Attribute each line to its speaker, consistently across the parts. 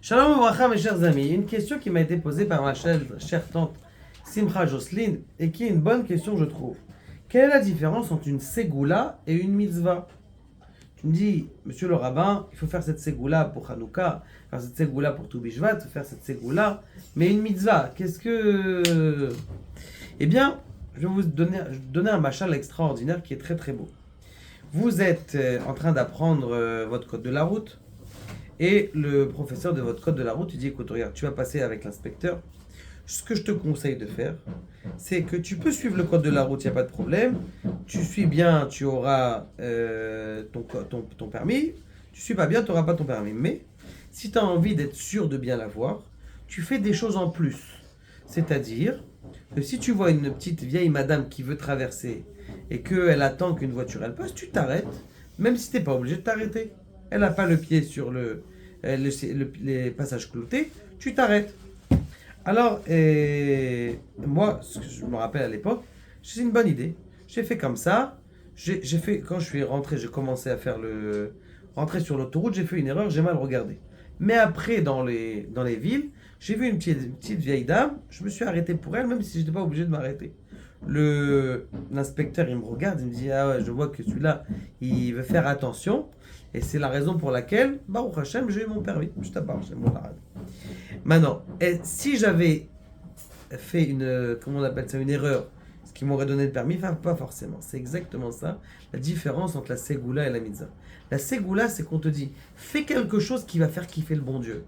Speaker 1: Shalom Obracha, mes chers amis. Une question qui m'a été posée par ma chère tante Simcha Jocelyne et qui est une bonne question, je trouve. Quelle est la différence entre une ségoula et une mitzvah? Tu me dis, monsieur le rabbin, il faut faire cette ségoula pour Hanouka, faire cette ségoula pour Tou Bishvat, faire cette ségoula, mais une mitzvah, qu'est-ce que... Eh bien, je vais vous donner un machal extraordinaire qui est très très beau. Vous êtes en train d'apprendre votre code de la route, et le professeur de votre code de la route, il dit, écoute, regarde, tu vas passer avec l'inspecteur. Ce que je te conseille de faire, c'est que tu peux suivre le code de la route, il n'y a pas de problème. Tu suis bien, tu auras ton permis. Tu suis pas bien, tu n'auras pas ton permis. Mais si tu as envie d'être sûr de bien l'avoir, tu fais des choses en plus. C'est-à-dire que si tu vois une petite vieille madame qui veut traverser et qu'elle attend qu'une voiture elle passe, tu t'arrêtes, même si tu n'es pas obligé de t'arrêter. Elle n'a pas le pied sur les passages cloutés, tu t'arrêtes. Alors, moi, ce que je me rappelle à l'époque, c'est une bonne idée. J'ai fait comme ça. J'ai fait, quand je suis rentré, j'ai commencé à faire rentrer sur l'autoroute, j'ai fait une erreur, j'ai mal regardé. Mais après, dans les villes, j'ai vu une petite vieille dame, je me suis arrêté pour elle, même si je n'étais pas obligé de m'arrêter. L'inspecteur, il me regarde, il me dit, ah ouais, je vois que celui-là, il veut faire attention. Et c'est la raison pour laquelle, Baruch Hashem, j'ai eu mon permis. Je t'aborde, j'ai mon arabe. Maintenant, si j'avais fait comment on appelle ça, une erreur, ce qui m'aurait donné le permis, enfin, pas forcément. C'est exactement ça, la différence entre la ségoula et la mitzvah. La ségoula, c'est qu'on te dit, fais quelque chose qui va faire kiffer le bon Dieu.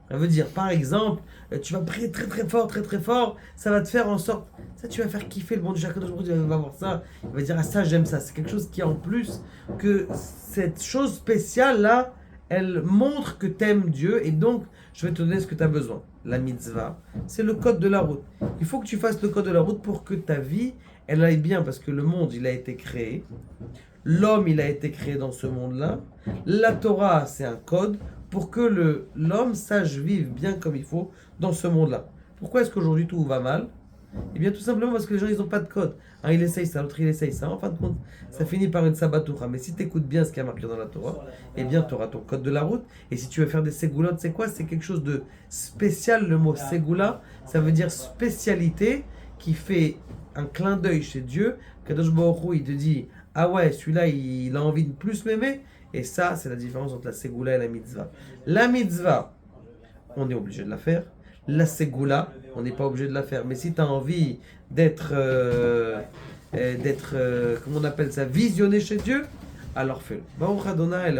Speaker 1: Ça veut dire, par exemple, tu vas prier très très fort, très très fort, ça va te faire en sorte, ça tu vas faire kiffer le bon Dieu. Chaque jour, il va voir ça, il va dire, ah ça j'aime ça. C'est quelque chose qui en plus, que cette chose spéciale là, elle montre que tu aimes Dieu et donc je vais te donner ce que tu as besoin. La mitzvah, c'est le code de la route. Il faut que tu fasses le code de la route pour que ta vie, elle aille bien parce que le monde, il a été créé. L'homme, il a été créé dans ce monde-là. La Torah, c'est un code pour que l'homme sache vivre bien comme il faut dans ce monde-là. Pourquoi est-ce qu'aujourd'hui tout va mal? Eh bien tout simplement parce que les gens ils n'ont pas de code. Un il essaye ça, l'autre il essaye ça. En fin de compte, ça finit par une sabatoura. Mais si tu écoutes bien ce qui est marqué dans la Torah, eh bien tu auras ton code de la route. Et si tu veux faire des ségoulottes, c'est quoi? C'est quelque chose de spécial. Le mot ségoula, ça veut dire spécialité qui fait un clin d'œil chez Dieu. Kadosh Baruch Hu, il te dit, ah ouais, celui-là il a envie de plus m'aimer. Et ça, c'est la différence entre la ségoula et la mitzvah. La mitzvah, on est obligé de la faire. La ségoula, on n'est pas obligé de la faire. Mais si tu as envie d'être, comment on appelle ça, visionné chez Dieu, alors fais-le. Baruch Adonai, et